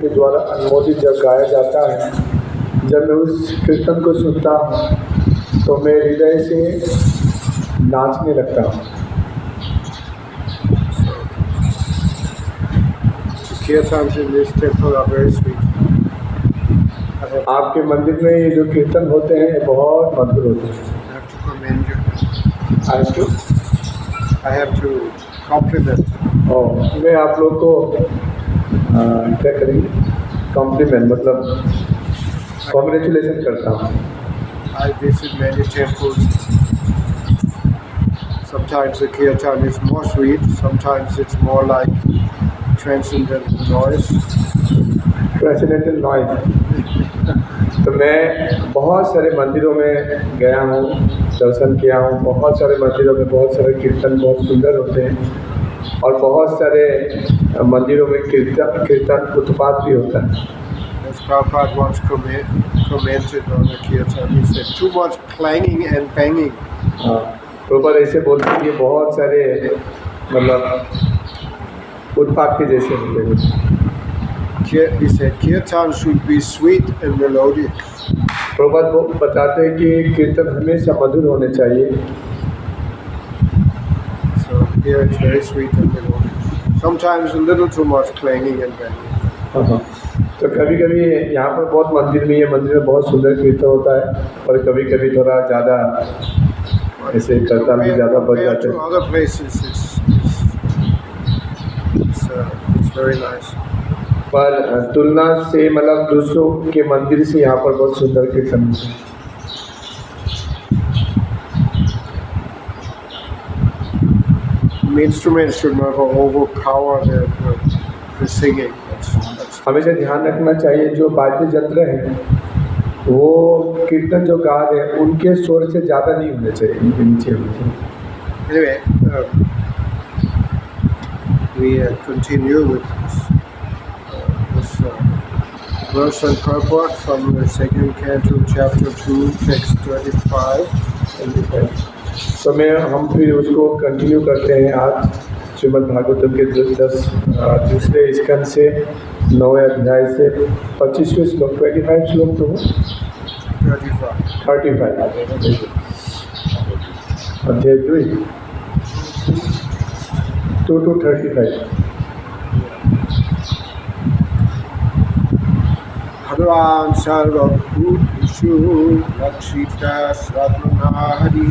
के द्वारा अनुमोदित जब गाया जाता है, जब मैं उस कीर्तन को सुनता हूँ तो मैं हृदय से नाचने लगता हूँ। Kirtans in this temple are very sweet. आपके मंदिर में ये जो कीर्तन होते हैं बहुत मधुर होते हैं। I have to commend you. I have to compliment. और मैं आप लोग को क्या करेंगे, कॉम्प्लीमेंट मतलब कॉन्ग्रेचुलेशन करता हूँ। I visit many temples. Sometimes the kirtan is more sweet, sometimes it's more like transcendental noise. Transcendental noise. तो मैं बहुत सारे मंदिरों में गया हूँ, दर्शन किया हूँ। बहुत सारे मंदिरों में बहुत सारे कीर्तन बहुत सुंदर होते हैं और बहुत सारे मंदिरों में कीर्तन उत्पात भी होता है। As Prabhupada once commented on the kirtan, he said, too much clanging and banging. हाँ, प्रभुपाद ऐसे बोलते हैं कि बहुत सारे मतलब उत्पात के जैसे होते हैं। He said, kirtan should be sweet and melodic. Prabhupada वो बताते हैं कि कीर्तन हमेशा मधुर होने चाहिए। So here it's very sweet and melodic. Sometimes a little too much clanging and banging. तो कभी कभी यहाँ पर बहुत मंदिर में बहुत सुंदर कीर्तन होता है और कभी कभी थोड़ा ज़्यादा ऐसे करता भी ज़्यादा बढ़ जाता है। Other places it's very nice. पर तुलना से मतलब दूसरों के मंदिर से यहाँ पर बहुत सुंदर कीर्तन होता है। Instruments should never overpower the singing. हमेशा ध्यान रखना चाहिए जो वाद्य यंत्र है वो कीर्तन जो गा रहे हैं उनके स्वर से ज़्यादा नहीं होने चाहिए, उनके नीचे होने चाहिए। Anyway, we continue with this verse and purport from the second canto, chapter 2, text 35. तो हम फिर उसको कंटिन्यू करते हैं आज श्रीमद् भागवतम के दूसरे स्कंद से 9वें अध्याय से 25वें श्लोक 25 श्लोक तो 35 अध्याय 2 to 35। Bhagavan sarvabhutishu lakshita svatmanahari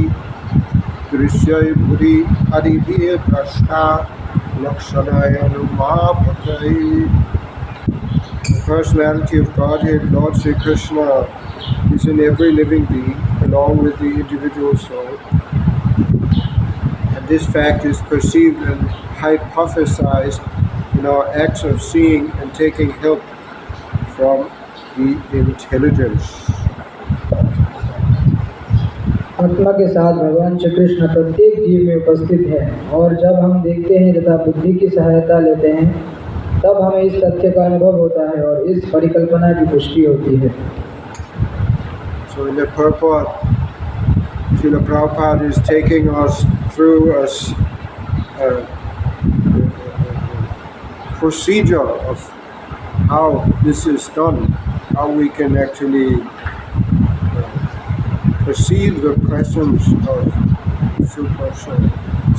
Drishyai bhuri adivya prashna lakshanaya numabhatai. The personality of Godhead, Lord Sri Krishna, is in every living being, along with the individual soul. And this fact is perceived and hypothesized in our acts of seeing and taking help from the intelligence. आत्मा के साथ भगवान श्री कृष्ण प्रत्येक जीव में उपस्थित है और जब हम देखते हैं तथा बुद्धि की सहायता लेते हैं तब हमें इस तथ्य का अनुभव होता है और इस परिकल्पना की पुष्टि होती है। So in the purport, Srila Prabhupada is taking us through a procedure of how this is done, how we can actually perceive the presence of Super Soul.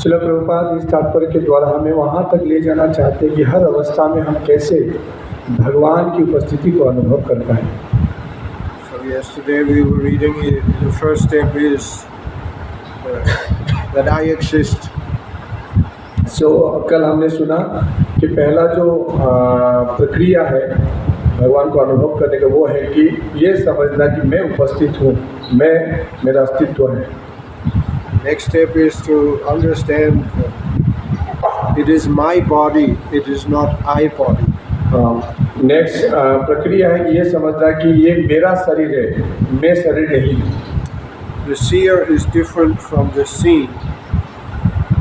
Srila Prabhupada इस तात्पर्य के द्वारा हमें वहाँ तक ले जाना चाहते हैं कि हर अवस्था में हम कैसे भगवान की उपस्थिति को अनुभव कर पाएं। So yesterday we were reading the first step is that I exist. So कल हमने सुना कि पहला जो प्रक्रिया है भगवान को अनुभव करने का वो है कि ये समझना कि मैं उपस्थित हूँ, मेरा अस्तित्व है। Next step is to understand it is my body, it is not I body. Next प्रक्रिया है कि ये समझना कि ये मेरा शरीर है, मैं शरीर नहीं। The seer is different from the seen.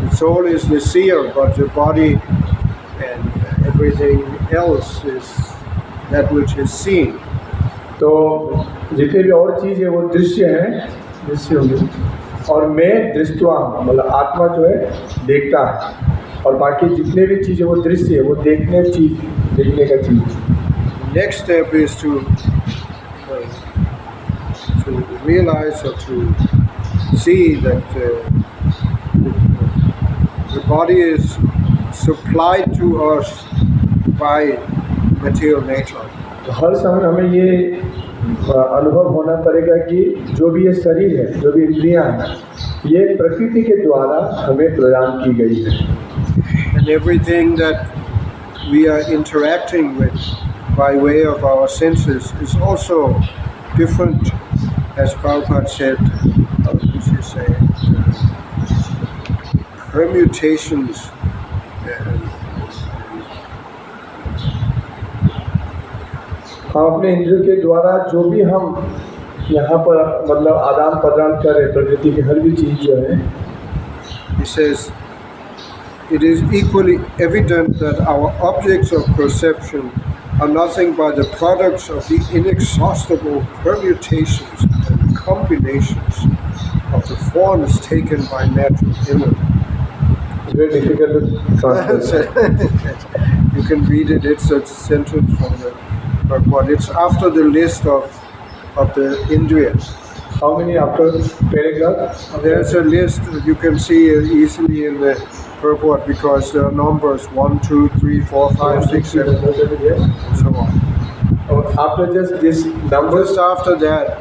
The soul is the seer, but the body and everything else is that which is seen. तो जितने भी और चीज़ है वो दृश्य है, दृश्य होंगे और मैं दृष्टवा मतलब आत्मा जो है देखता है और बाकी जितने भी चीज़ है वो दृश्य है, वो देखने का चीज़। next step is to realize or to see that the body is supplied to us by material nature. तो हर समय हमें ये अनुभव होना पड़ेगा कि जो भी ये शरीर है, जो भी इंद्रियां हैं, ये प्रकृति के द्वारा हमें प्रदान की गई है। And everything that we are interacting with by way of our senses is also different, as Prabhupada said, how does he say, permutations. हम अपने इंद्रियों के द्वारा जो भी हम यहाँ पर मतलब आदान प्रदान कर रहे प्रकृति की हर भी चीज़ जो है, He says, it is equally evident that our objects of perception are nothing but the products of the inexhaustible permutations and combinations of the forms taken by natural energy. it's very difficult to translate. You can read it, it's a sentence from the Bhagavad. It's after the list of the Indriyas. How many after paragraph? There's a list, you can see easily in the purport because there are numbers 1, 2, 3, 4, 5, 6, 7, and so on. After just this numbers, Just after that,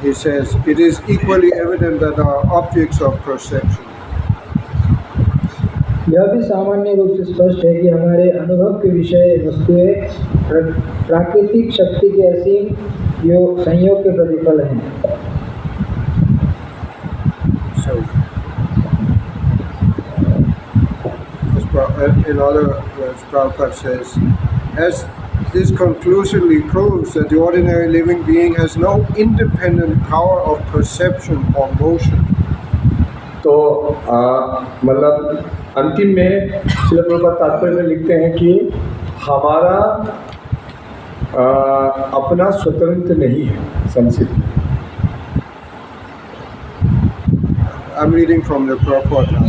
he says, it is equally evident that our objects of perception. यह भी सामान्य रूप से स्पष्ट है कि हमारे अनुभव के विषय वस्तुएं प्राकृतिक शक्ति के असीम संयोग के प्रतिफल हैं। So, in other words, Prabhupada says, as this conclusively proves that the ordinary living being has no independent power of perception or motion. तो मतलब अंतिम में श्रील प्रभुपाद तात्पर्य में लिखते हैं कि हमारा अपना स्वतंत्र नहीं है संसिद्ध। I'm reading from the purport now.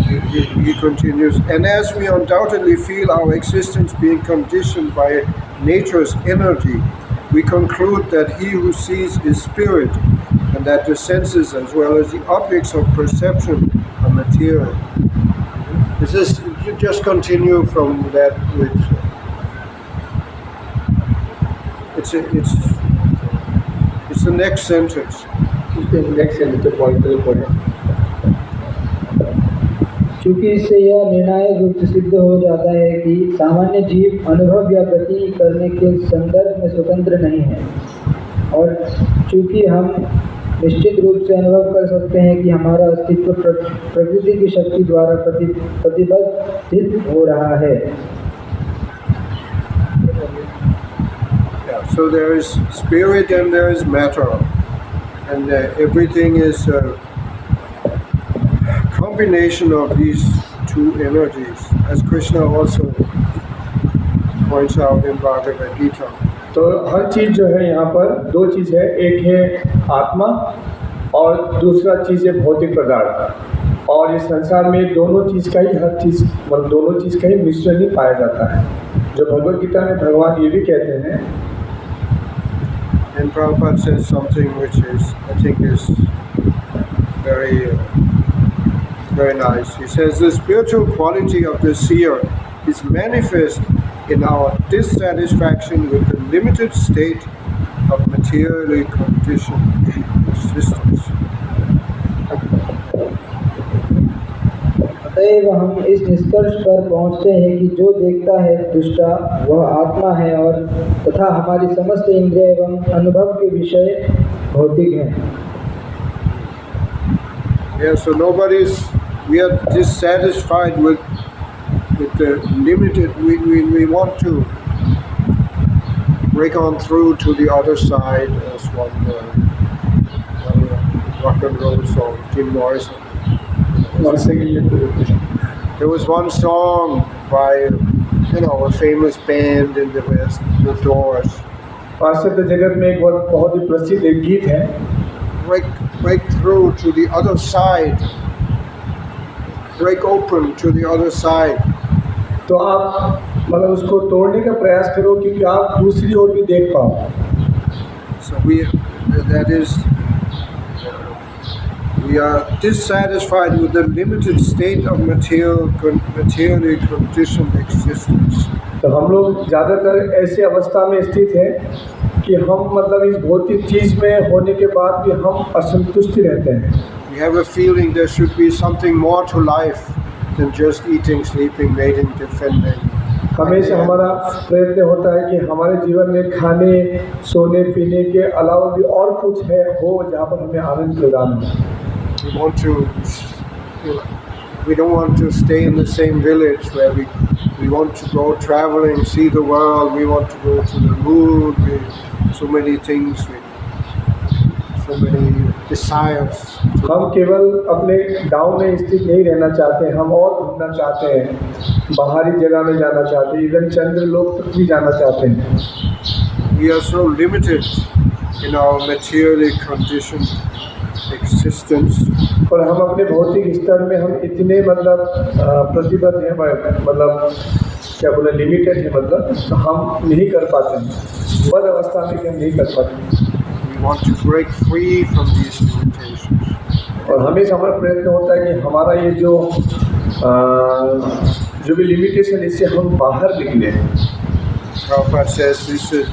He continues, and as we undoubtedly feel our existence being conditioned by nature's energy, we conclude that he who sees is spirit, and that the senses as well as the objects of perception are material. This is, you just continue from that which it's the next sentence. Next sentence point two point. क्योंकि इससे यह निर्णायक रूप से सिद्ध हो जाता है कि सामान्य जीव अनुभव या गति करने के संदर्भ में स्वतंत्र नहीं है, और चूंकि हम निश्चित रूप से अनुभव कर सकते हैं कि हमारा अस्तित्व प्रकृति की शक्ति द्वारा प्रतिबद्धित हो रहा है। So there is spirit and there is matter, and everything is a combination of these two energies, as Krishna also points out in Bhagavad Gita. तो हर चीज़ जो है यहाँ पर दो चीज़ है, एक है आत्मा और दूसरा चीज़ है भौतिक पदार्थ, और इस संसार में दोनों चीज़ का ही हर चीज़ मतलब दोनों चीज़ का ही मिश्रण ही पाया जाता है। जो भगवद गीता में भगवान ये भी कहते हैं, And Prabhupada says something which is, I think, is very nice. He says the spiritual quality of the seer is manifest in our dissatisfaction with the limited state of materially conditioned existence. अतएव हम इस निष्कर्ष पर पहुँचते हैं कि जो देखता है दृष्टा वह आत्मा है, और तथा हमारी समस्त इंद्रिय एवं अनुभव के विषय भौतिक हैं। Yeah, so we are dissatisfied with the limited, we want to break on through to the other side, as one rock and roll song, Jim Morrison. There was one song by, a famous band in the West, The Doors. पाश्चात्य जगत में एक बहुत ही प्रसिद्ध एक गीत है, break through to the other side, break open to the other side. तो आप मतलब उसको तोड़ने का प्रयास करो क्योंकि आप दूसरी ओर भी देख पाओ। So that is, we are dissatisfied with the limited state of materially conditioned existence. तो हम लोग ज़्यादातर ऐसी अवस्था में स्थित हैं कि हम मतलब इस भौतिक चीज़ में होने के बाद भी हम असंतुष्ट रहते हैं। We have a feeling there should be something more to life than just eating, sleeping, mating, defending. हमेशा हमारा प्रयत्न होता है कि हमारे जीवन में खाने, सोने, पीने के अलावा भी और कुछ है हो जहाँ पर हमें आनंद प्रदान हो। We don't want to stay in the same village where we want to go traveling, see the world. We want to go to the moon. So many things, so many desires. हम केवल अपने गांव में स्थित नहीं रहना चाहते, हम और घूमना चाहते हैं, बाहरी जगह में जाना चाहते हैं, इवन चंद्र लोक तक भी जाना चाहते हैं। We are so limited in our materially conditioned existence. और हम अपने भौतिक स्तर में हम इतने मतलब प्रतिबद्ध हैं, मतलब क्या बोले लिमिटेड है, मतलब तो हम नहीं कर पाते हैं, बद अवस्था में हम नहीं कर पाते। We want to break free from these limitations. और हमेशा हमारा प्रयत्न होता है कि हमारा ये जो भी लिमिटेशन इससे हम बाहर निकले। Prabhupada says this is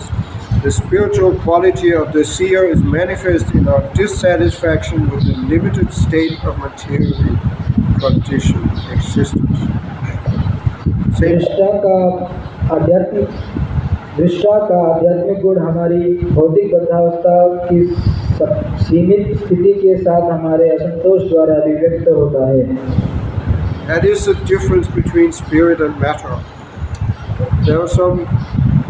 the spiritual quality of the seer is manifest in our dissatisfaction with the limited state of materially conditioned existence. दृष्टा का आध्यात्मिक गुण हमारी भौतिक बद्धावस्था की सीमित स्थिति के साथ हमारे असंतोष द्वारा अभिव्यक्त होता है। That is the difference between spirit and matter. There are some,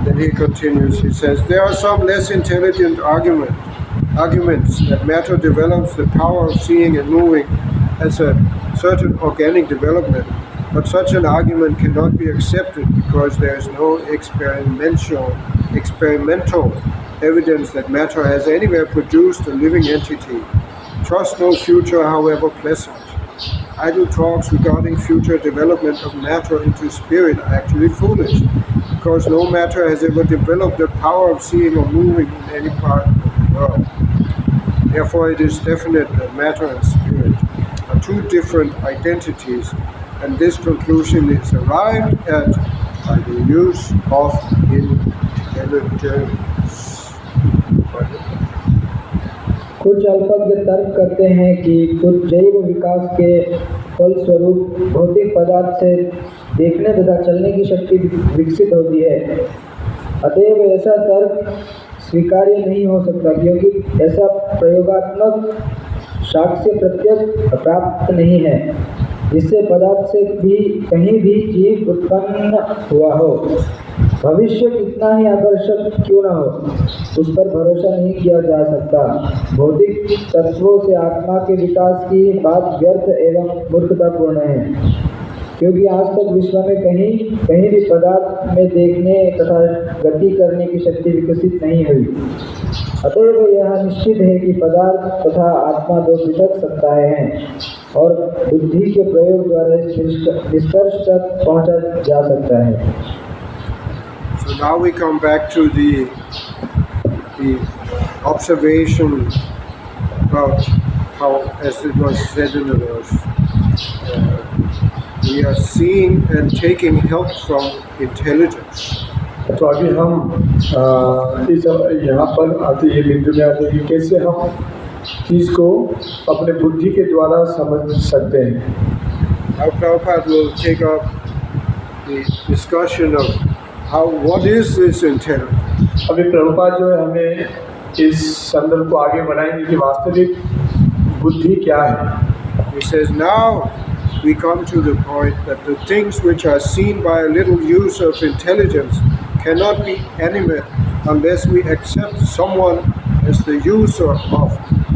then he continues, he says, there are some less intelligent arguments that matter develops the power of seeing and moving as a certain organic development. But such an argument cannot be accepted because there is no experimental evidence that matter has anywhere produced a living entity. Trust no future, however pleasant. Idle talks regarding future development of matter into spirit are actually foolish, because no matter has ever developed the power of seeing or moving in any part of the world. Therefore, it is definite that matter and spirit are two different identities, and this conclusion is arrived at by the use of intelligence. कुछ अल्पज्ञ तर्क करते हैं कि कुछ जैव विकास के फलस्वरूप भौतिक पदार्थ से देखने तथा चलने की शक्ति विकसित होती है। अतएव ऐसा तर्क स्वीकार्य नहीं हो सकता, क्योंकि ऐसा प्रयोगात्मक साक्ष्य प्रत्यक्ष प्राप्त नहीं है जिससे पदार्थ से भी कहीं भी जीव उत्पन्न हुआ हो। भविष्य कितना ही आकर्षक क्यों न हो, उस पर भरोसा नहीं किया जा सकता। भौतिक तत्वों से आत्मा के विकास की बात व्यर्थ एवं मूर्खतापूर्ण है, क्योंकि आज तक विश्व में कहीं भी पदार्थ में देखने तथा गति करने की शक्ति विकसित नहीं हुई। अतएव यह निश्चित है कि पदार्थ तथा आत्मा दो पृथक सत्ताएं हैं और बुद्धि के प्रयोग द्वारा इस निष्कर्ष तक पहुंचा जा सकता है। So now we come back to the observation about how, as it was said in the verse, we are seeing and taking help from intelligence. तो अभी हम इस यहाँ पर आते ये बिंदु में आते हैं कि कैसे हम चीज़ को अपने बुद्धि के द्वारा समझ सकते हैं। Now Prabhupada will take up the discussion of what is this intelligence. अभी प्रभुपाद जो है हमें इस संदर्भ को आगे बढ़ाएंगे कि वास्तविक बुद्धि क्या है। He says now we come to the point that the things which are seen by a little use of intelligence cannot be animate unless we accept someone as the user of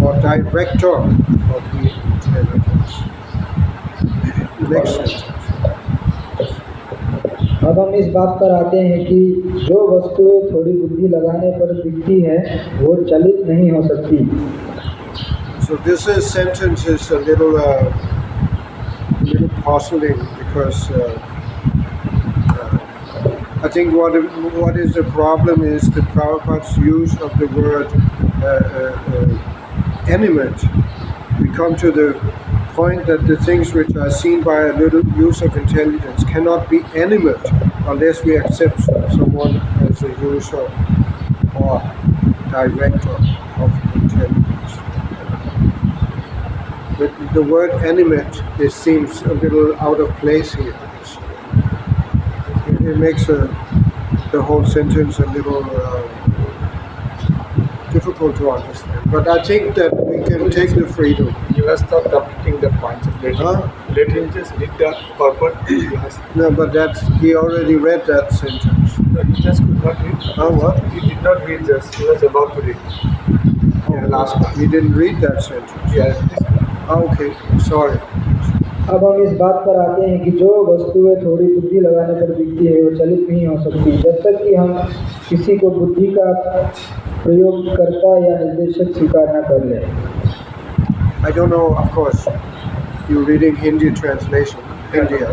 or director of the intelligence. Next sentence. अब हम इस बात पर आते हैं कि जो वस्तुएं थोड़ी बुद्धि लगाने पर दिखती है वो चलित नहीं हो सकती। So this sentence is a little puzzling because I think what is the problem is the Prabhupada's use of the word animate. We come to the point that the things which are seen by a little use of intelligence cannot be animate unless we accept someone as a user or director of intelligence. But the word animate, it seems a little out of place here. It makes the whole sentence a little difficult to understand. But I think that we can take the freedom. You have stopped completing the points of letting. Huh? Letting just read the purport. No, but he already read that sentence. No, he just could not read. Oh, what? He did not read just. He was about to read. Yeah, last one. He didn't read that sentence. Yes. Okay, sorry. अब हम इस बात पर आते हैं कि जो वस्तुएं थोड़ी बुद्धि लगाने पर दिखती है वो चलित नहीं हो सकती जब तक कि हम किसी को बुद्धि का प्रयोगकर्ता या निर्देशक स्वीकार न कर लें। I don't know, of course, you're reading Hindi translation, India,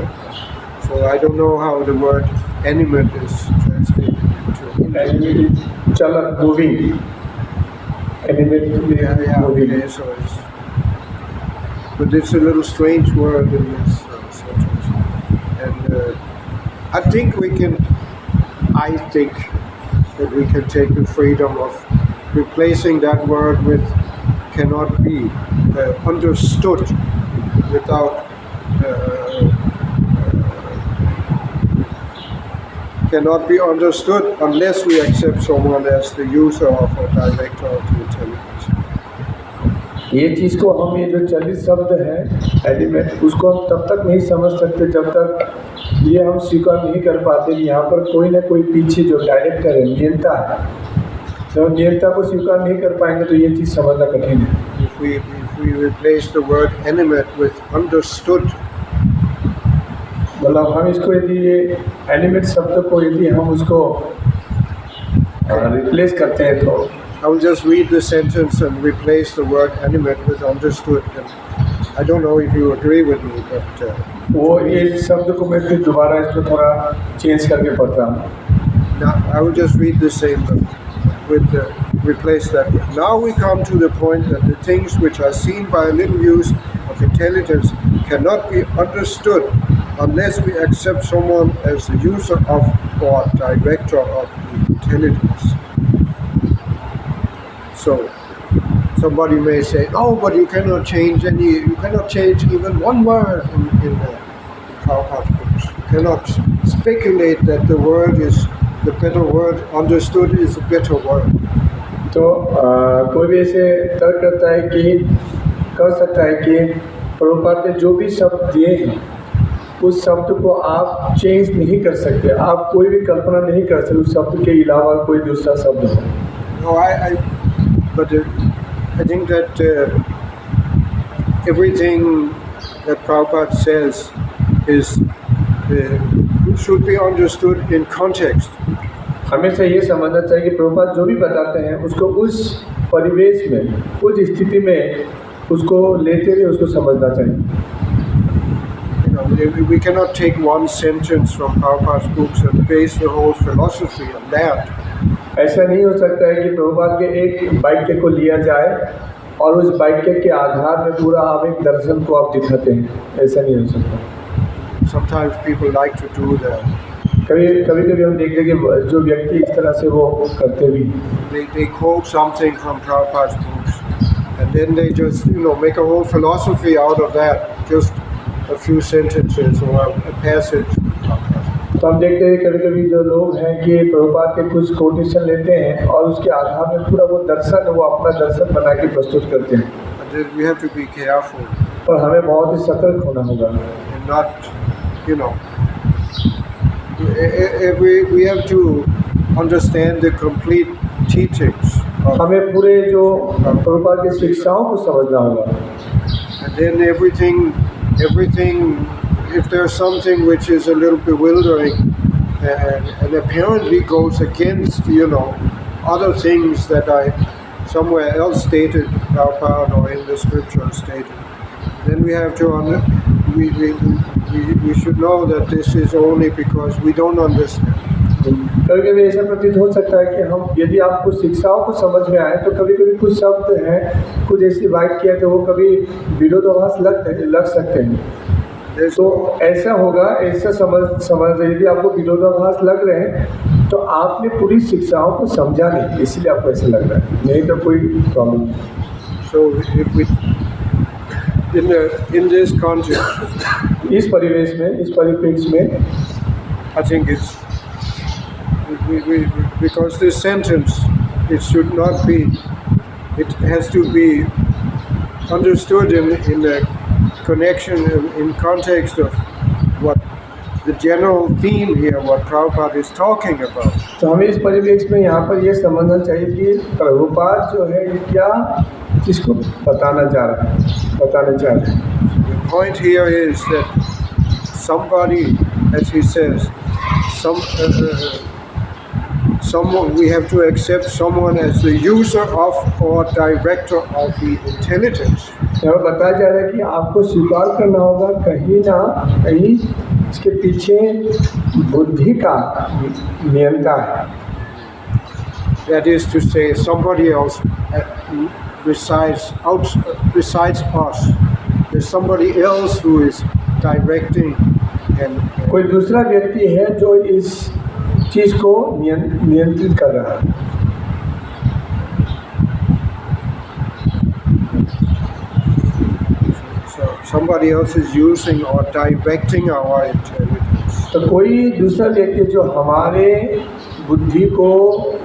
so I don't know how the word animate is translated into Hindi. Chala, moving. Animate, Yeah, moving. okay, so but it's a little strange word in this sentence. And I think that we can take the freedom of replacing that word with cannot be understood without cannot be understood unless we accept someone as the user of or director of the intelligence. ये चीज़ को हम ये जो चलित शब्द है element उसको हम तब तक नहीं समझ सकते जब तक ये हम स्वीकार नहीं कर पाते कि यहाँ पर कोई ना कोई पीछे जो डायरेक्टर है नियंता है जब नियंता को स्वीकार नहीं कर पाएंगे तो ये चीज़ समझना कठिन है। If we replace the word animate with understood, मतलब हम इसको यदि ये एलिमेंट शब्द को यदि हम उसको रिप्लेस करते हैं तो I will just read the sentence and replace the word animate with understood. And I don't know if you agree with me, but वो ये शब्द को मैं फिर दोबारा इसको थोड़ा चेंज करके पढ़ता हूँ। now I will just read the same with replace that. Now we come to the point that the things which are seen by a little use of intelligence cannot be understood unless we accept someone as the user of or director of the intelligence. So somebody may say, "Oh, but you cannot change even one word in the Prabhupada books. You cannot speculate that the word is the better word. Understood is a better word." तो कोई भी ऐसे तर्क करता है कि कर सकता है कि प्रभुपाद ने जो भी शब्द दिए हैं उस शब्द को आप चेंज नहीं कर सकते, आप कोई भी कल्पना नहीं कर सकते उस शब्द के अलावा कोई दूसरा शब्द हो। No, but I think that everything that Prabhupada says is should be understood in context. हमेशा ये समझना चाहिए कि प्रभुपाद जो भी बताते हैं उसको उस परिवेश में उस स्थिति में उसको लेते हुए उसको समझना चाहिए। You know, we cannot take one sentence from Prabhupada's books and base the whole philosophy on that. ऐसा नहीं हो सकता है कि प्रभुपाद के एक वाक्य को लिया जाए और उस वाक्य के आधार में पूरा आप एक दर्शन को आप दिखाते हैं, ऐसा नहीं हो सकता। Sometimes people like to do that. कभी कभी हम देखते हैं कि जो व्यक्ति इस तरह से वो करते भी They quote something from Prabhupada's books and then they just make a whole philosophy out of that, just a few sentences or a passage. तो हम देखते हैं कभी कभी जो लोग हैं कि प्रभुपाद के कुछ कोटेशन लेते हैं और उसके आधार में पूरा वो दर्शन वो अपना दर्शन बना के प्रस्तुत करते हैं। And then we have to be careful और हमें बहुत ही सतर्क होना होगा and not, we have to understand the complete teachings of, हमें पूरे जो प्रभुपाद की शिक्षाओं को समझना होगा। and then everything, if there's something which is a little bewildering and apparently goes against, other things that I somewhere else stated, Prabhupada or in the scripture stated, then we have to we should know that this is only because we don't understand. कभी कभी ऐसा प्रतीत हो सकता है कि हम यदि आप कुछ शिक्षाओं को समझ में आए तो कभी कभी कुछ शब्द हैं, कुछ ऐसी वाक्य है तो वो कभी विरोधाभास लग सकते हैं। तो ऐसा होगा, ऐसा समझ यदि आपको विरोधाभास लग रहे हैं तो आपने पूरी शिक्षाओं को समझा नहीं, इसलिए आपको ऐसा लग रहा है, नहीं तो कोई प्रॉब्लम नहीं। So if we, in this context, इस परिवेश में, इस परिप्रेक्ष्य में, I think it's because this sentence, it should not be, it has to be understood in the connection, in context of what the general theme here, what Prabhupada is talking about. तो हमें इस परिवेश में यहाँ पर यह समझना चाहिए कि प्रभुपाद जो है क्या किसको बताना चाह रहे हैं। The point here is that somebody, as he says, someone, we have to accept someone as the user of or director of the intelligence. यहाँ पर बताया जा रहा है कि आपको स्वीकार करना होगा कहीं ना कहीं इसके पीछे बुद्धि का नियंता है। That is to say, somebody else besides us. There's somebody else who is directing and कोई दूसरा व्यक्ति है जो इस चीज को नियंत्रित कर रहा है। So somebody else is using or directing our intelligence. तो कोई दूसरा व्यक्ति जो हमारे बुद्धि को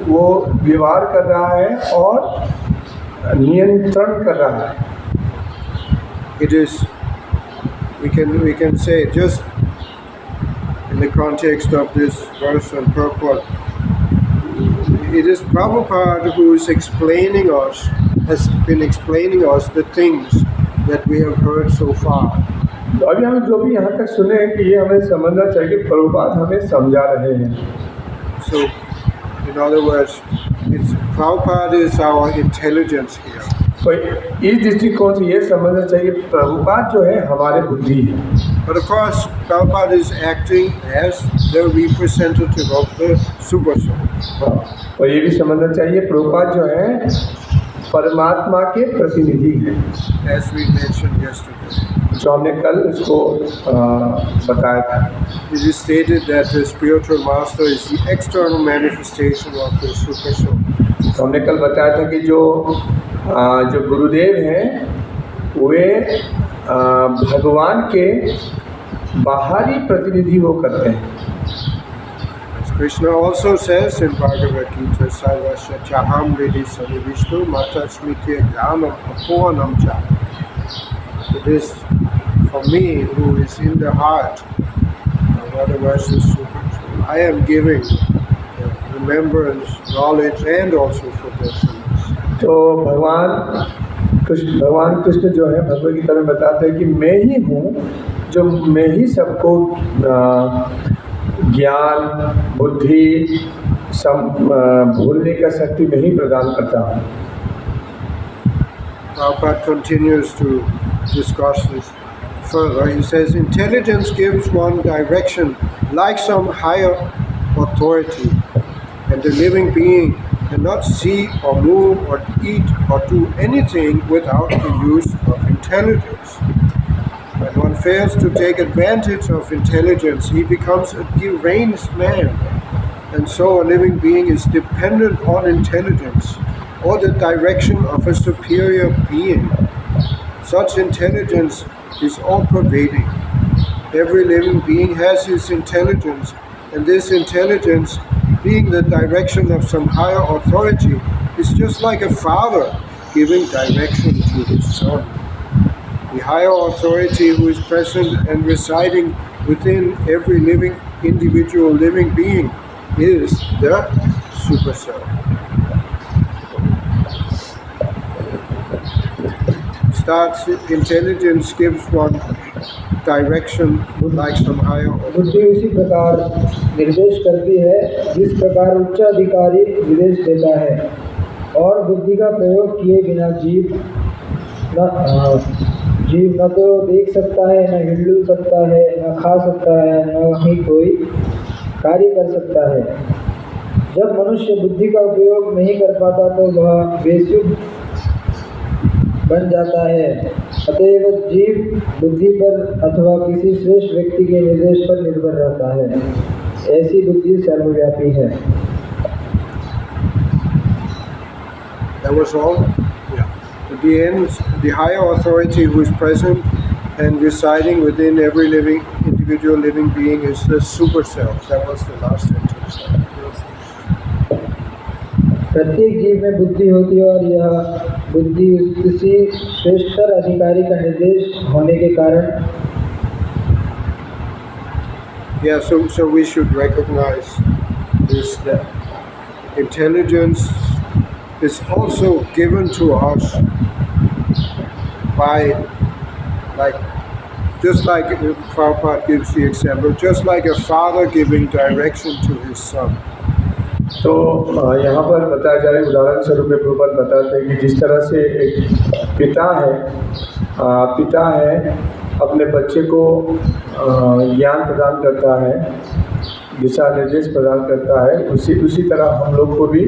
वो व्यवहार कर रहा है और नियंत्रण कर रहा है। It is, we can say, just in the context of this verse and purport, it is Prabhupada who is explaining us, has been explaining us the things that we have heard so far. तो अभी हम जो भी यहाँ तक सुने हैं कि ये हमें समझना चाहिए कि प्रभुपाद हमें समझा रहे हैं। So, in other words, it's Prabhupada is our intelligence here. तो इस दृष्टिकोण से ये समझना चाहिए प्रभुपाद जो है हमारे बुद्धि है। But of course, Prabhupada is acting as the representative of the Super Soul. और ये भी समझना चाहिए प्रभुपाद जो है परमात्मा के प्रतिनिधि हैं, As we mentioned yesterday. जो हमने कल उसको बताया था। It is stated that the spiritual master is the external manifestation of the Super Soul. तो हमने कल बताया था कि जो गुरुदेव हैं वे भगवान के बाहरी प्रतिनिधि वो करते हैं। As Krishna also says in Bhagavad Gita, Sarvasya Chaham Vidi Sarvishtu Mata Smiti Gyanam Apohanam Cha. It is for me who is in the heart, in other words, the Super Soul. I am giving remembrance, knowledge, and also forgetfulness. तो भगवान कृष्ण जो है भगवद गीता में बताते हैं कि मैं ही हूँ जो मैं ही सबको ज्ञान बुद्धि भूलने का शक्ति मैं ही प्रदान करता हूँ। Prabhupada continues to discuss this further. He says, intelligence gives one direction like some higher authority, and the living being cannot see or move or eat or do anything without the use of intelligence. When one fails to take advantage of intelligence, he becomes a deranged man, and so a living being is dependent on intelligence or the direction of a superior being. Such intelligence is all-pervading. Every living being has his intelligence, and this intelligence, being the direction of some higher authority, is just like a father giving direction to his son. The higher authority who is present and residing within every living individual living being is the Super Soul. Starts, intelligence gives one direction like some higher authority. बुद्धि उसी प्रकार निर्देश करती है जिस प्रकार उच्चाधिकारी निर्देश देता है, और बुद्धि का प्रयोग किए बिना जीव न तो देख सकता है, न हिल सकता है, न खा सकता है, न ही कोई कार्य कर सकता है। जब मनुष्य बुद्धि का उपयोग नहीं कर पाता तो वह बेसुध बन जाता है। अतएव जीव बुद्धि पर अथवा किसी श्रेष्ठ व्यक्ति के निर्देश पर निर्भर रहता है। ऐसी बुद्धि सर्वव्यापी है। That was all. Yeah. At the end, the higher authority who is present and residing within every individual living being is the super self. That was the last sentence. प्रत्येक जीव में बुद्धि होती है और यह बुद्धि किसी श्रेष्ठतर अधिकारी का निर्देश होने के कारण। Yeah, so we should recognize this, that intelligence is also given to us by, just like Prabhupada gives the example, just like a father giving direction to his son. तो यहाँ पर बताया जा रहा है, उदाहरण स्वरूप में प्रभुपाद बताते हैं कि जिस तरह से एक पिता है अपने बच्चे को ज्ञान प्रदान करता है, दिशा निर्देश प्रदान करता है, उसी तरह हम लोग को भी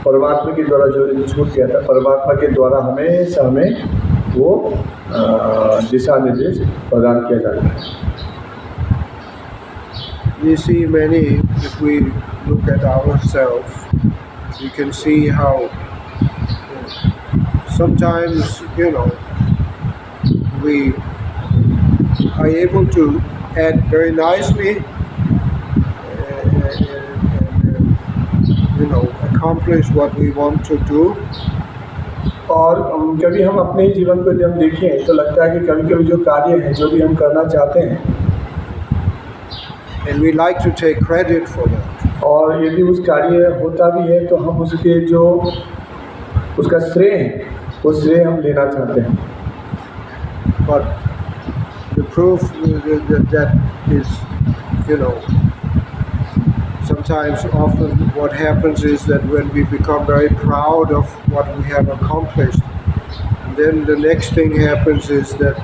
परमात्मा के द्वारा जो छूट गया था, परमात्मा के द्वारा हमेशा हमें वो दिशा निर्देश प्रदान किया जाता है। We see many, if we look at ourselves, we can see how sometimes, we are able to act very nicely and accomplish what we want to do. और कभी हम अपने ही जीवन को जब देखें तो लगता है कि कभी-कभी जो कार्य है, जो भी हम करना चाहते हैं, and we like to take credit for that. और यदि उस कार्य होता भी है तो हम उसके जो उसका श्रेय है, वो श्रेय हम लेना चाहते हैं। But the proof that is, sometimes, often, what happens is that when we become very proud of what we have accomplished, then the next thing happens is that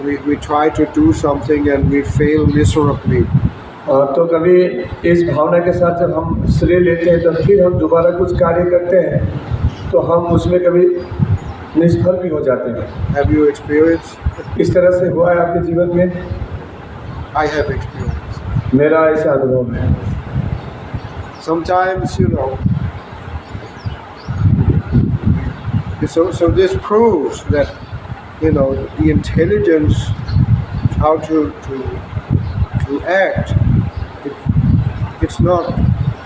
we try to do something and we fail miserably. तो कभी इस भावना के साथ जब हम श्रेय लेते हैं तो फिर हम दोबारा कुछ कार्य करते हैं तो हम उसमें कभी निष्फल भी हो जाते हैं। Have you experienced? इस तरह से हुआ है आपके जीवन में? I have experienced. मेरा ऐसा अनुभव है। Sometimes, so this proves that, the intelligence, how to act, it's not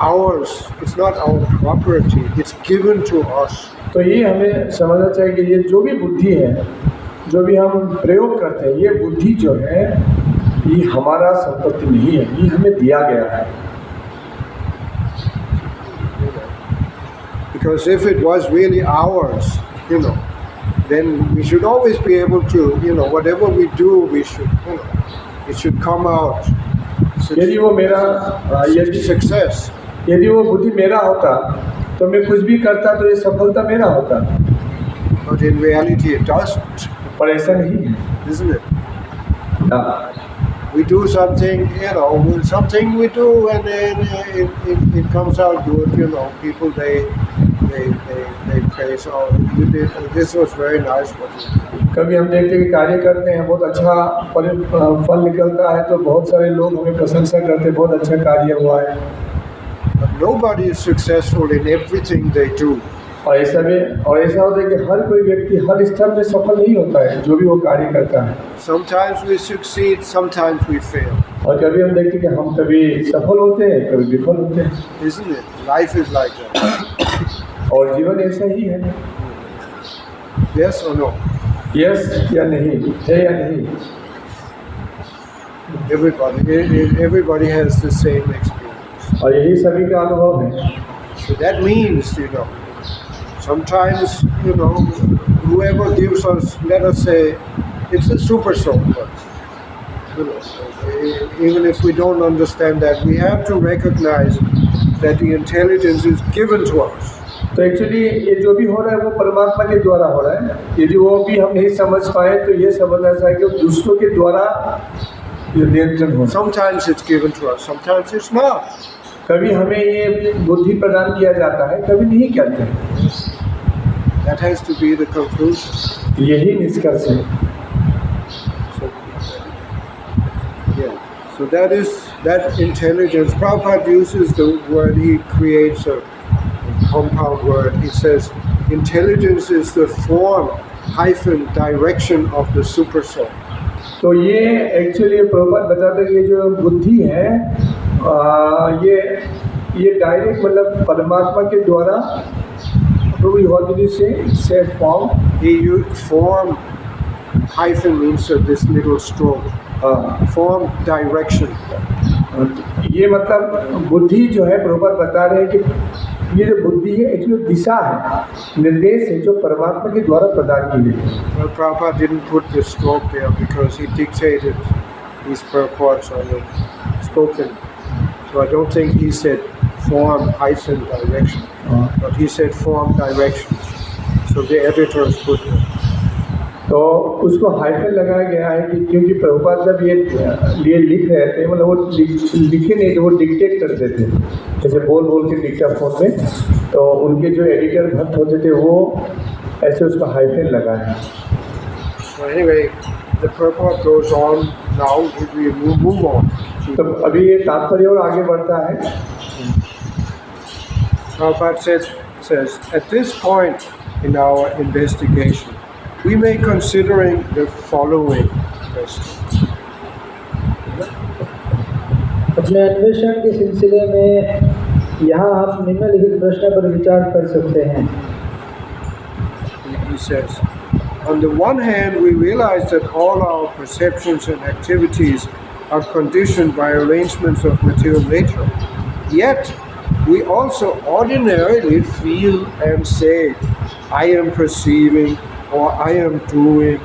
ours, it's not our property, it's given to us. तो ये हमें समझना चाहिए कि ये जो भी बुद्धि है, जो भी हम प्रयोग करते हैं, ये बुद्धि जो है, ये हमारा संपत्ति नहीं है, ये हमें दिया गया है। Because if it was really ours, then we should always be able to, whatever we do, we should, it should come out. यदि वो मेरा success. यदि वो बुद्धि मेरा होता तो मैं कुछ भी करता तो ये सफलता मेरा होता। But in reality it doesn't. पर ऐसा नहीं है, isn't it? हाँ। We do something, something we do and then it comes out good, people they praise, oh, you did, this was very nice what you did. कभी हम देखते हैं कि कार्य करते हैं, बहुत अच्छा फल निकलता है तो बहुत सारे लोग हमें प्रशंसा करते हैं, बहुत अच्छा कार्य हुआ है। But nobody is successful in everything they do. और ऐसा होता है कि हर कोई व्यक्ति हर स्तर में सफल नहीं होता है जो भी वो कार्य करता है। Sometimes we succeed, sometimes we fail. और कभी हम देखते हैं कि हम कभी सफल होते हैं, कभी विफल होते हैं। Isn't it? Life is like that. और जीवन ऐसा ही है। Yes or no? Yes या नहीं, है या नहीं? Everybody has the same experience. और यही सभी का अनुभव है। So that means, sometimes, whoever gives us, let us say, it's a super soul, but, even if we don't understand that, we have to recognize that the intelligence is given to us. तो actually ये जो भी हो रहा है वो परमात्मा के द्वारा हो रहा है। यदि वो भी हम नहीं समझ पाए तो ये समझना चाहिए कि दूसरों के द्वारा जो नियंत्रण हो। Sometimes it's given to us, sometimes it's not. कभी हमें ये बुद्धि प्रदान किया जाता है, कभी नहीं करते हैं। That has to be the conclusion. यही निष्कर्ष है। So, yeah. So that intelligence. Prabhupada uses the word, he creates a compound word. He says, intelligence is the form hyphen direction of the super soul. तो ये actually Prabhupada बताते हैं कि जो बुद्धि है ये डायरेक्ट मतलब परमात्मा के द्वारा what did you say form? He used form hyphen means this little stroke. Form direction. ये मतलब बुद्धि जो है प्रभुपाद बता रहे हैं कि ये जो बुद्धि है एक्चुअली दिशा है, निर्देश है जो परमात्मा के द्वारा प्रदान की गई है। Well, Prabhupada didn't put the stroke there because he dictated his purports on the spoken. So I don't think he said form hyphen direction, but he said form direction. So the editors put it. तो उसको hyphen लगाया गया है कि क्योंकि प्रभुपाद जब ये लिख रहे थे मतलब वो लिखे नहीं थे, वो डिक्टेट करते थे जैसे बोल के डिक्टाफोन में, तो उनके जो एडिटर भक्त होते थे वो ऐसे उसको हाइफन लगाए। So anyway, the purport goes on now. We move on. तो अभी ये तात्पर्य और आगे बढ़ता है। Prabhupada says at this point in our investigation, we may considering the following questions. अपने अन्वेषण के सिलसिले में यहाँ हम निम्नलिखित प्रश्न पर विचार कर सकते हैं। He says, on the one hand, we realize that all our perceptions and activities are conditioned by arrangements of material nature. Yet, we also ordinarily feel and say, I am perceiving, or I am doing.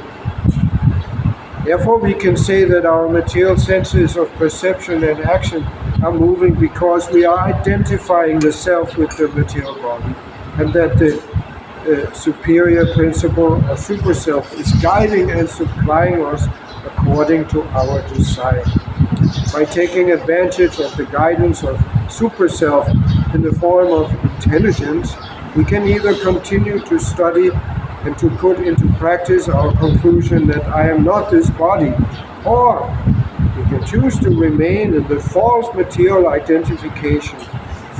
Therefore, we can say that our material senses of perception and action are moving because we are identifying the self with the material body, and that the superior principle or super self is guiding and supplying us according to our desire. By taking advantage of the guidance of super self in the form of intelligence, we can either continue to study and to put into practice our conclusion that I am not this body, or we can choose to remain in the false material identification,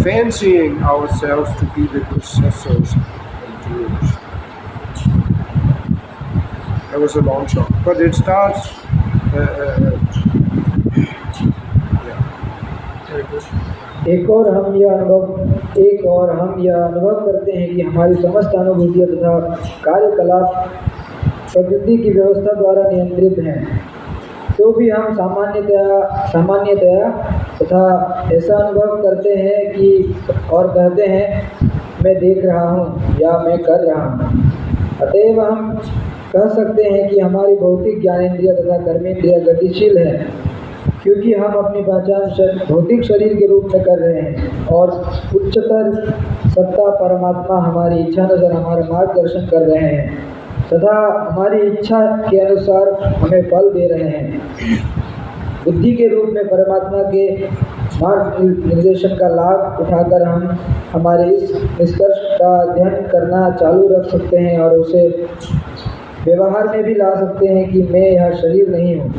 fancying ourselves to be the possessors and doers. That was a long shot, but it starts. एक और हम यह अनुभव करते हैं कि हमारी समस्त अनुभूतियाँ तथा कार्यकलाप प्रकृति की व्यवस्था द्वारा नियंत्रित हैं। तो भी हम सामान्यतया तथा ऐसा अनुभव करते हैं कि और कहते हैं मैं देख रहा हूँ या मैं कर रहा हूँ। अतएव हम कह सकते हैं कि हमारी भौतिक ज्ञानेंद्रिय तथा कर्मेंद्रिय गतिशील है, क्योंकि हम अपनी पहचान भौतिक शरीर के रूप में कर रहे हैं और उच्चतर सत्ता परमात्मा हमारी इच्छानुसार हमारा मार्गदर्शन कर रहे हैं तथा हमारी इच्छा के अनुसार हमें फल दे रहे हैं। बुद्धि के रूप में परमात्मा के मार्ग निर्देशन का लाभ उठाकर हम हमारे इस निष्कर्ष का अध्ययन करना चालू रख सकते हैं और उसे व्यवहार में भी ला सकते हैं कि मैं यह शरीर नहीं हूँ।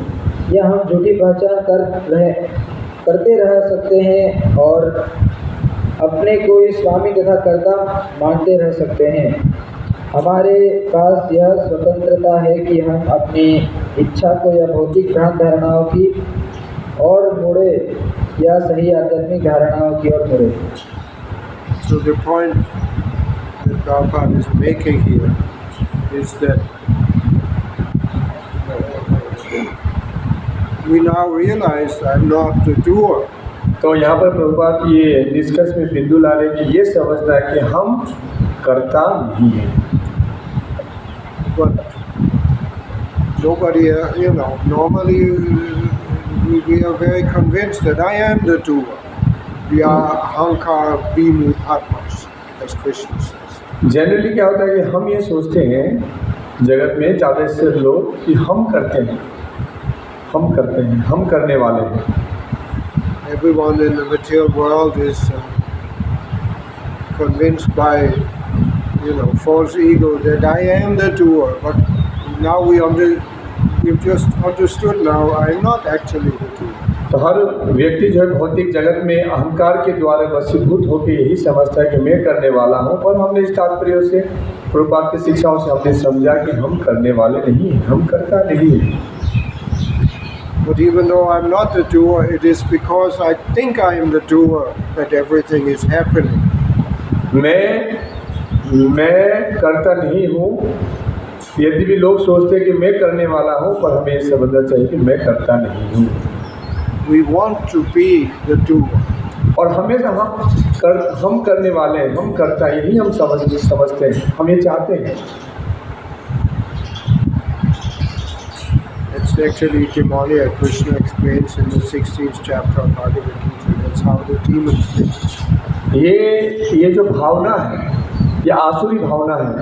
यह हम झूठी पहचान करते रह सकते हैं और अपने को ही स्वामी तथा कर्ता मानते रह सकते हैं। हमारे पास यह स्वतंत्रता है कि हम अपनी इच्छा को या भौतिक भ्रांत धारणाओं की ओर मोड़े या सही आध्यात्मिक धारणाओं की ओर मोड़े। So the point that Prabhupada is making here is that we now realize I'm not the doer. तो यहाँ पर प्रभुपाद ये निष्कर्ष में बिंदु ला रहे कि ये समझना है कि हम कर्ता नहीं हैं। But nobody, normally we are very convinced that I am the doer. We are ahankara vimu atmas, as Krishna says. Generally क्या होता है कि हम ये सोचते हैं जगत में ज़्यादातर लोग कि हम करते हैं, हम करते हैं, हम करने वाले हैं। Everyone in the material world is convinced by, false ego that I am the doer. But now we've just understood now I am not actually the doer. तो हर व्यक्ति जो है भौतिक जगत में अहंकार के द्वारा वशीभूत होकर यही समझता है कि मैं करने वाला हूँ, पर हमने इस तात्पर्य से प्रभुपाद की शिक्षाओं से हमने समझा कि हम करने वाले नहीं हैं, हम करता नहीं हैं। But even though I'm not the doer, it is because I think I am the doer that everything is happening. मैं करता नहीं हूँ, यदि भी लोग सोचते हैं कि मैं करने वाला हूँ, पर हमें ये समझना चाहिए कि मैं करता नहीं हूँ। We want to be the doer. और हमेशा हम करने वाले हैं, हम करता यही हम समझते हैं, हम ये चाहते हैं। It's actually Himalaya. Krishna explains in the 16th chapter of Bhagavad Gita. That's how the demons think. ये जो भावना है, ये आसुरी भावना है,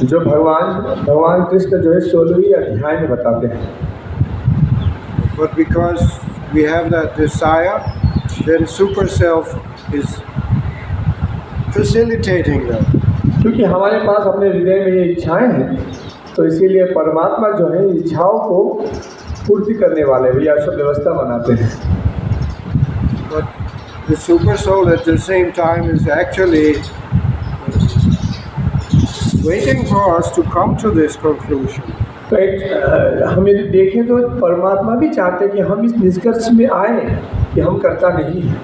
जो भगवान कृष्ण जो है 16वें अध्याय में बताते हैं। But because we have that desire, then super self is facilitating that. क्योंकि हमारे पास अपने हृदय में ये इच्छाएं हैं, तो इसीलिए परमात्मा जो है इच्छाओं को पूर्ति करने वाले भैया सब व्यवस्था बनाते हैं। But the super soul at the same time is actually waiting for us to come to this conclusion. तो हम यदि देखें तो परमात्मा भी चाहते हैं कि हम इस निष्कर्ष में आए कि हम करता नहीं है।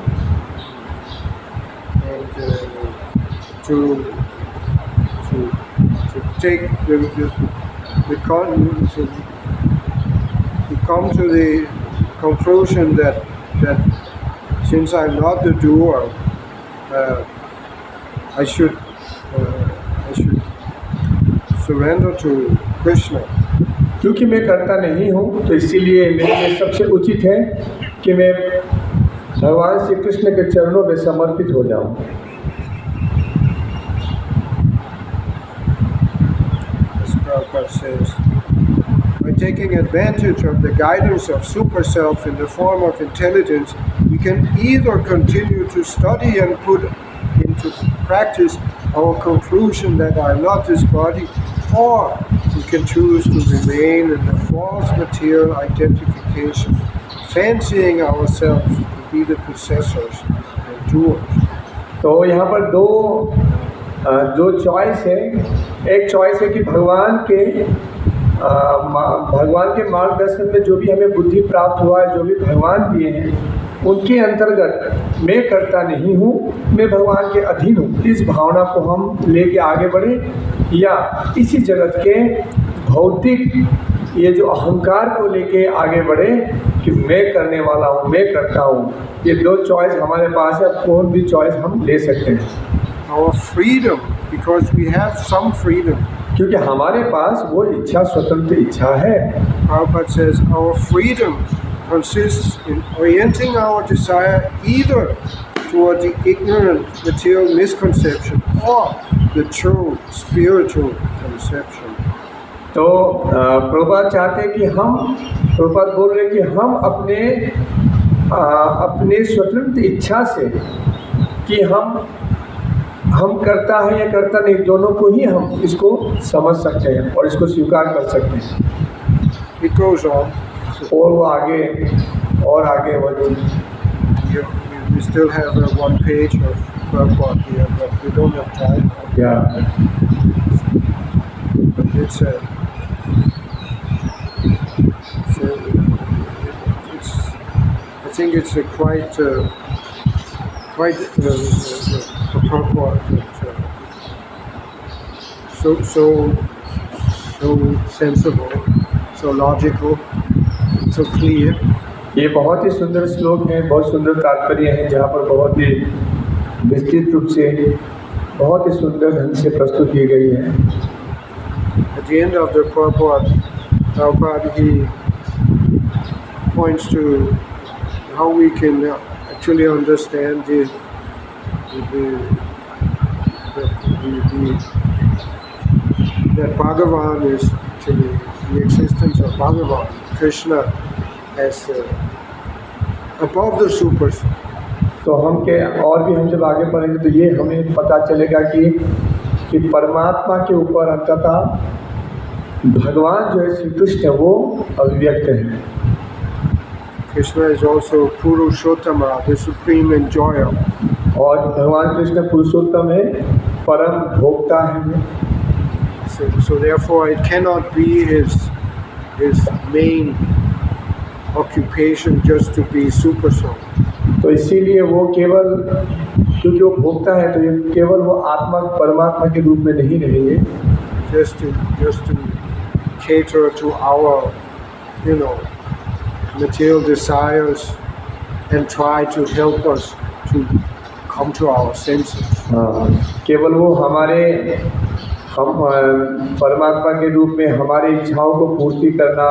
And to take to come to the conclusion that since I'm not the doer, I should surrender to Krishna. क्योंकि मैं करता नहीं हूँ, तो इसीलिए मेरे लिए सबसे उचित है कि मैं भगवान श्री कृष्ण के चरणों में समर्पित हो जाऊँ। Prabhupada says, by taking advantage of the guidance of super self in the form of intelligence, we can either continue to study and put into practice our conclusion that I am not this body, or we can choose to remain in the false material identification, fancying ourselves to be the possessors and doers. तो यहाँ पर दो choice है। एक choice है कि भगवान के मार्गदर्शन में जो भी हमें बुद्धि प्राप्त हुआ है, जो भी भगवान दिए हैं, उनके अंतर्गत मैं करता नहीं हूँ, मैं भगवान के अधीन हूँ, इस भावना को हम लेके आगे बढ़े, या इसी जगत के भौतिक ये जो अहंकार को लेके आगे बढ़े कि मैं करने वाला हूँ, मैं करता हूँ। ये दो चॉइस हमारे पास है, कौन भी चॉइस हम ले सकते हैं। Our freedom, because we have some freedom. क्योंकि हमारे पास वो इच्छा, स्वतंत्र इच्छा है। Prabhupada says our freedom consists in orienting our desire either toward the ignorant material misconception or the true spiritual conception. तो प्रभुपाद चाहते हैं कि प्रभुपाद बोल रहे हैं कि हम अपने स्वतंत्र इच्छा से कि हम करता है या करता नहीं, दोनों को ही हम इसको समझ सकते हैं और इसको स्वीकार कर सकते हैं। It goes on. और वो आगे वो We still have one page of Prabhupada here, but we don't have time. Yeah. But it's I think it's a quite purport, so sensible, so logical, so clear. ये बहुत ही सुंदर श्लोक है, बहुत सुंदर तात्पर्य है, जहाँ पर बहुत ही विस्तृत रूप से बहुत ही सुंदर ढंग से प्रस्तुत की गई है। At the end of the purport, Prabhupada he points to how we can actually understand that Bhagavan is actually the existence of Bhagavan, Krishna, as above the super soul. तो और भी हम जब आगे पढ़ेंगे तो ये हमें पता चलेगा कि परमात्मा के ऊपर अंततः भगवान जो है श्री कृष्ण वो अभिव्यक्त है। Krishna is also Purushottama, the supreme enjoyer. और भगवान कृष्ण पुरुषोत्तम है, परम भोक्ता है। So therefore it cannot be his main occupation just to be super soul. तो इसीलिए वो केवल क्योंकि वो भोक्ता है तो ये केवल वो आत्मा परमात्मा के रूप में नहीं रहेंगे just to cater to our material desires and try to help us to come to our senses. केवल वो हम परमात्मा के रूप में हमारी इच्छाओं को पूर्ति करना,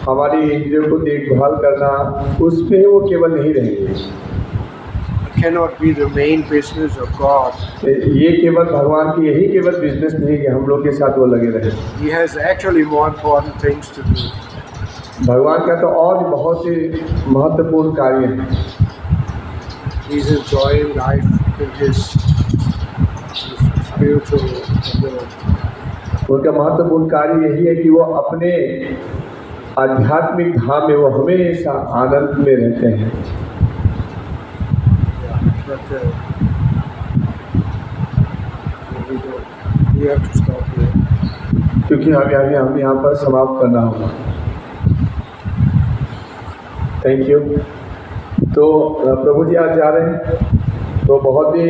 हमारी इंद्रियों को देखभाल करना, उस पे वो केवल नहीं रहेंगे। It cannot be the main business of God. ये केवल भगवान की यही केवल बिजनेस नहीं है कि हम लोग के साथ वो लगे रहे। He has actually more important things to do. भगवान का तो और बहुत ही महत्वपूर्ण कार्य है। He's enjoying life in his spiritual world. उनका महत्वपूर्ण कार्य यही है कि वो अपने आध्यात्मिक धाम में वो हमेशा आनंद में रहते हैं। But we have to stop here. क्योंकि हम यहाँ पर समाप्त करना होगा। Thank you. तो प्रभु जी आज जा रहे हैं तो बहुत ही